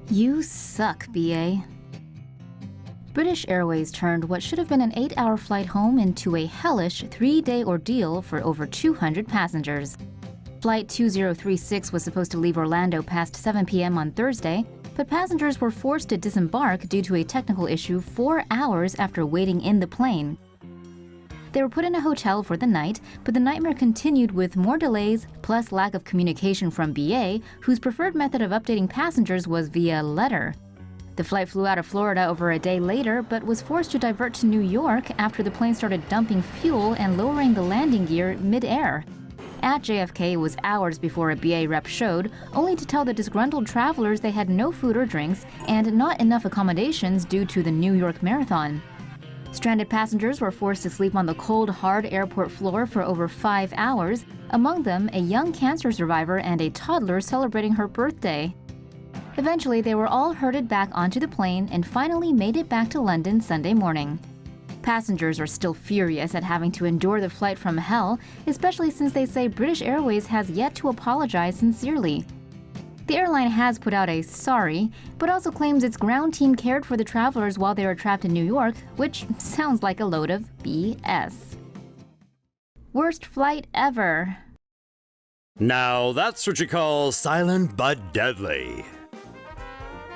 You suck, BA. British Airways turned what should have been an 8-hour flight home into a hellish 3-day ordeal for over 200 passengers. Flight 2036 was supposed to leave Orlando past 7 p.m. on Thursday, but passengers were forced to disembark due to a technical issue 4 hours after waiting in the plane. They were put in a hotel for the night, but the nightmare continued with more delays, plus lack of communication from BA, whose preferred method of updating passengers was via letter. The flight flew out of Florida over a day later, but was forced to divert to New York after the plane started dumping fuel and lowering the landing gear mid-air. At JFK, it was hours before a BA rep showed, only to tell the disgruntled travelers they had no food or drinks and not enough accommodations due to the New York Marathon. Stranded passengers were forced to sleep on the cold, hard airport floor for over 5 hours, among them a young cancer survivor and a toddler celebrating her birthday. Eventually, they were all herded back onto the plane and finally made it back to London Sunday morning. Passengers are still furious at having to endure the flight from hell, especially since they say British Airways has yet to apologize sincerely. The airline has put out a sorry, but also claims its ground team cared for the travelers while they were trapped in New York, which sounds like a load of BS. Worst flight ever. Now that's what you call silent but deadly.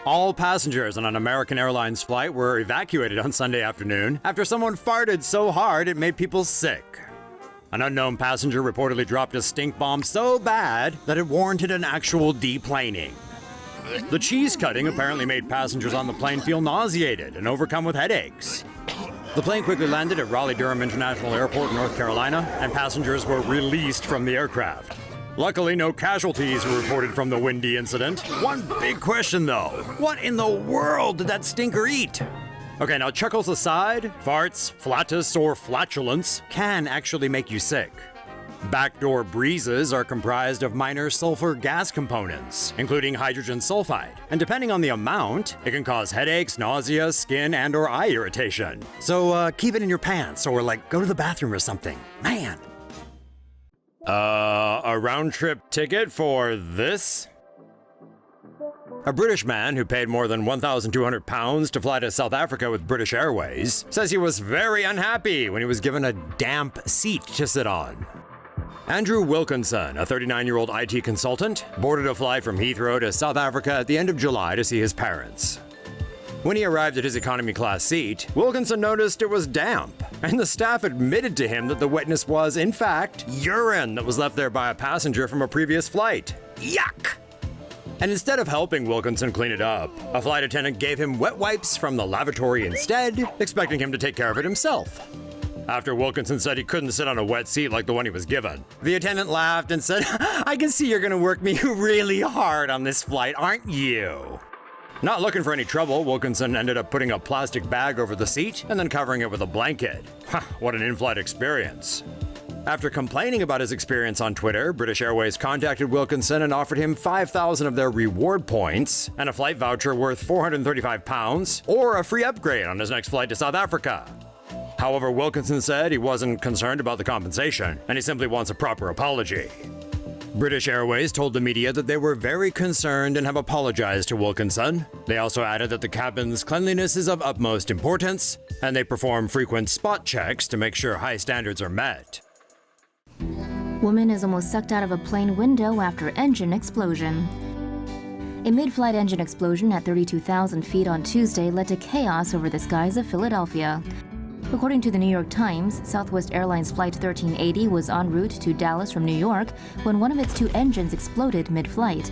All passengers on an American Airlines flight were evacuated on Sunday afternoon after someone farted so hard it made people sick. An unknown passenger reportedly dropped a stink bomb so bad that it warranted an actual deplaning. The cheese cutting apparently made passengers on the plane feel nauseated and overcome with headaches. The plane quickly landed at Raleigh-Durham International Airport in North Carolina, and passengers were released from the aircraft. Luckily, no casualties were reported from the windy incident. One big question though, what in the world did that stinker eat? Okay, now chuckles aside, farts, flatus, or flatulence can actually make you sick. Backdoor breezes are comprised of minor sulfur gas components, including hydrogen sulfide, and depending on the amount, it can cause headaches, nausea, skin, and/or eye irritation. So keep it in your pants, or go to the bathroom or something. Man! A round-trip ticket for this? A British man who paid more than £1,200 to fly to South Africa with British Airways says he was very unhappy when he was given a damp seat to sit on. Andrew Wilkinson, a 39-year-old IT consultant, boarded a flight from Heathrow to South Africa at the end of July to see his parents. When he arrived at his economy class seat, Wilkinson noticed it was damp, and the staff admitted to him that the wetness was, in fact, urine that was left there by a passenger from a previous flight. Yuck! And instead of helping Wilkinson clean it up, a flight attendant gave him wet wipes from the lavatory instead, expecting him to take care of it himself. After Wilkinson said he couldn't sit on a wet seat like the one he was given, the attendant laughed and said, "I can see you're gonna work me really hard on this flight, aren't you?" Not looking for any trouble, Wilkinson ended up putting a plastic bag over the seat and then covering it with a blanket. What an in-flight experience. After complaining about his experience on Twitter, British Airways contacted Wilkinson and offered him 5,000 of their reward points and a flight voucher worth £435 or a free upgrade on his next flight to South Africa. However, Wilkinson said he wasn't concerned about the compensation and he simply wants a proper apology. British Airways told the media that they were very concerned and have apologized to Wilkinson. They also added that the cabin's cleanliness is of utmost importance and they perform frequent spot checks to make sure high standards are met. Woman is almost sucked out of a plane window after engine explosion. A mid-flight engine explosion at 32,000 feet on Tuesday led to chaos over the skies of Philadelphia. According to the New York Times, Southwest Airlines Flight 1380 was en route to Dallas from New York when one of its 2 engines exploded mid-flight.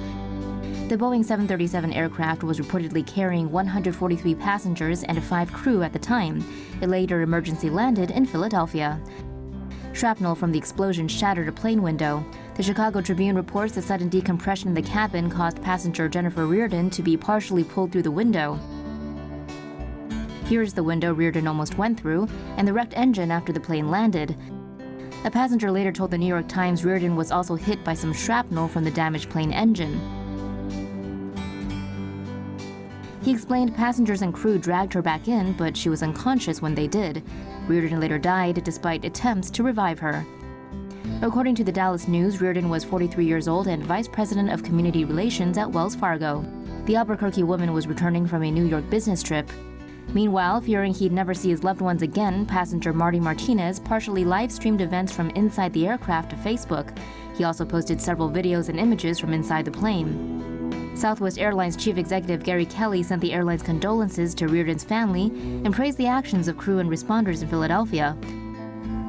The Boeing 737 aircraft was reportedly carrying 143 passengers and 5 crew at the time. It later emergency landed in Philadelphia. Shrapnel from the explosion shattered a plane window. The Chicago Tribune reports the sudden decompression in the cabin caused passenger Jennifer Reardon to be partially pulled through the window. Here's the window Reardon almost went through, and the wrecked engine after the plane landed. A passenger later told the New York Times Reardon was also hit by some shrapnel from the damaged plane engine. He explained passengers and crew dragged her back in, but she was unconscious when they did. Reardon later died despite attempts to revive her. According to the Dallas News, Reardon was 43 years old and Vice President of Community Relations at Wells Fargo. The Albuquerque woman was returning from a New York business trip. Meanwhile, fearing he'd never see his loved ones again, passenger Marty Martinez partially live-streamed events from inside the aircraft to Facebook. He also posted several videos and images from inside the plane. Southwest Airlines Chief Executive Gary Kelly sent the airline's condolences to Reardon's family and praised the actions of crew and responders in Philadelphia.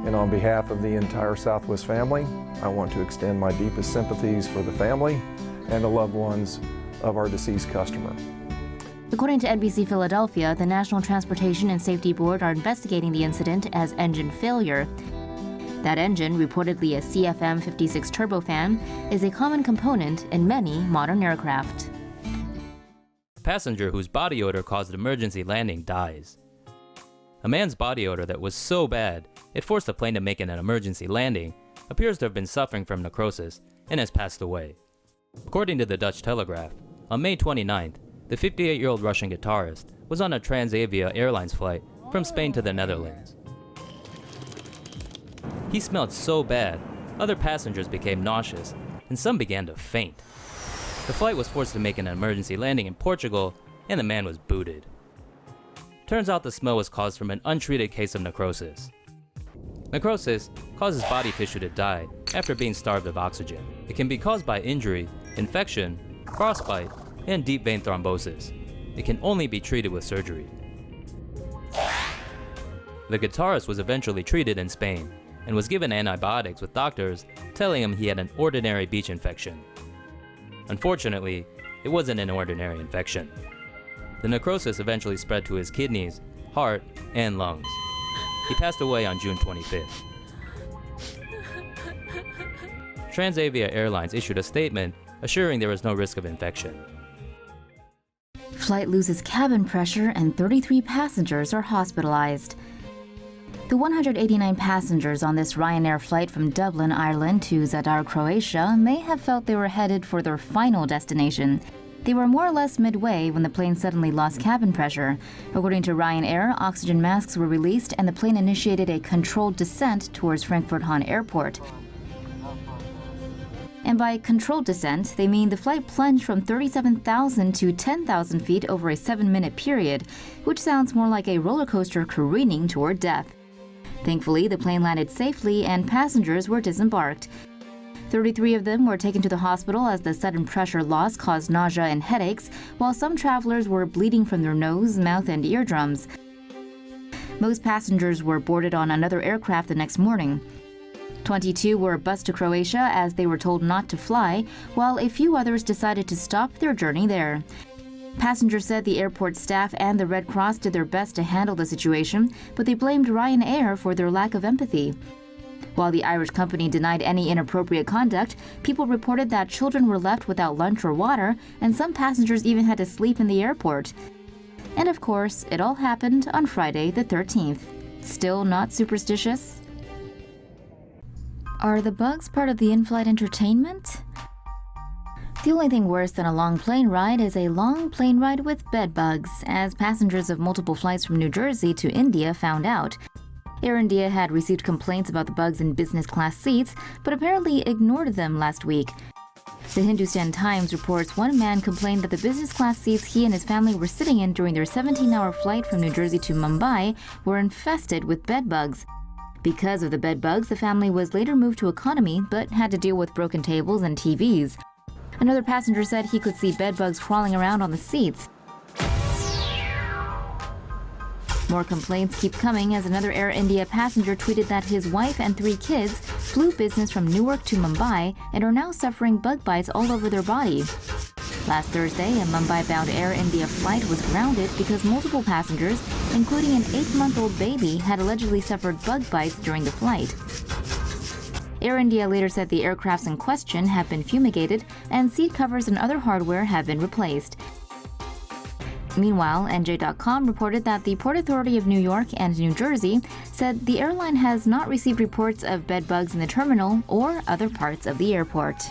And on behalf of the entire Southwest family, I want to extend my deepest sympathies for the family and the loved ones of our deceased customer. According to NBC Philadelphia, the National Transportation and Safety Board are investigating the incident as engine failure. That engine, reportedly a CFM56 turbofan, is a common component in many modern aircraft. Passenger whose body odor caused emergency landing dies. A man's body odor that was so bad it forced the plane to make an emergency landing appears to have been suffering from necrosis and has passed away. According to the Dutch Telegraph, on May 29th, the 58-year-old Russian guitarist was on a Transavia Airlines flight from Spain to the Netherlands. He smelled so bad, other passengers became nauseous, and some began to faint. The flight was forced to make an emergency landing in Portugal, and the man was booted. Turns out the smell was caused from an untreated case of necrosis. Necrosis causes body tissue to die after being starved of oxygen. It can be caused by injury, infection, frostbite, and deep vein thrombosis. It can only be treated with surgery. The guitarist was eventually treated in Spain and was given antibiotics with doctors telling him he had an ordinary beach infection. Unfortunately, it wasn't an ordinary infection. The necrosis eventually spread to his kidneys, heart, and lungs. He passed away on June 25th. Transavia Airlines issued a statement assuring there was no risk of infection. Flight loses cabin pressure and 33 passengers are hospitalized. The 189 passengers on this Ryanair flight from Dublin, Ireland to Zadar, Croatia may have felt they were headed for their final destination. They were more or less midway when the plane suddenly lost cabin pressure. According to Ryanair, oxygen masks were released and the plane initiated a controlled descent towards Frankfurt-Hahn Airport. And by controlled descent, they mean the flight plunged from 37,000 to 10,000 feet over a 7-minute period, which sounds more like a roller coaster careening toward death. Thankfully, the plane landed safely and passengers were disembarked. 33 of them were taken to the hospital as the sudden pressure loss caused nausea and headaches, while some travelers were bleeding from their nose, mouth, and eardrums. Most passengers were boarded on another aircraft the next morning. 22 were bused to Croatia as they were told not to fly, while a few others decided to stop their journey there. Passengers said the airport staff and the Red Cross did their best to handle the situation, but they blamed Ryanair for their lack of empathy. While the Irish company denied any inappropriate conduct, people reported that children were left without lunch or water, and some passengers even had to sleep in the airport. And of course, it all happened on Friday the 13th. Still not superstitious? Are the bugs part of the in-flight entertainment? The only thing worse than a long plane ride is a long plane ride with bed bugs, as passengers of multiple flights from New Jersey to India found out. Air India had received complaints about the bugs in business class seats, but apparently ignored them last week. The Hindustan Times reports one man complained that the business class seats he and his family were sitting in during their 17-hour flight from New Jersey to Mumbai were infested with bed bugs. Because of the bed bugs, the family was later moved to economy, but had to deal with broken tables and TVs. Another passenger said he could see bed bugs crawling around on the seats. More complaints keep coming as another Air India passenger tweeted that his wife and 3 kids flew business from Newark to Mumbai and are now suffering bug bites all over their body. Last Thursday, a Mumbai-bound Air India flight was grounded because multiple passengers, including an 8-month-old baby, had allegedly suffered bug bites during the flight. Air India later said the aircrafts in question have been fumigated and seat covers and other hardware have been replaced. Meanwhile, NJ.com reported that the Port Authority of New York and New Jersey said the airline has not received reports of bed bugs in the terminal or other parts of the airport.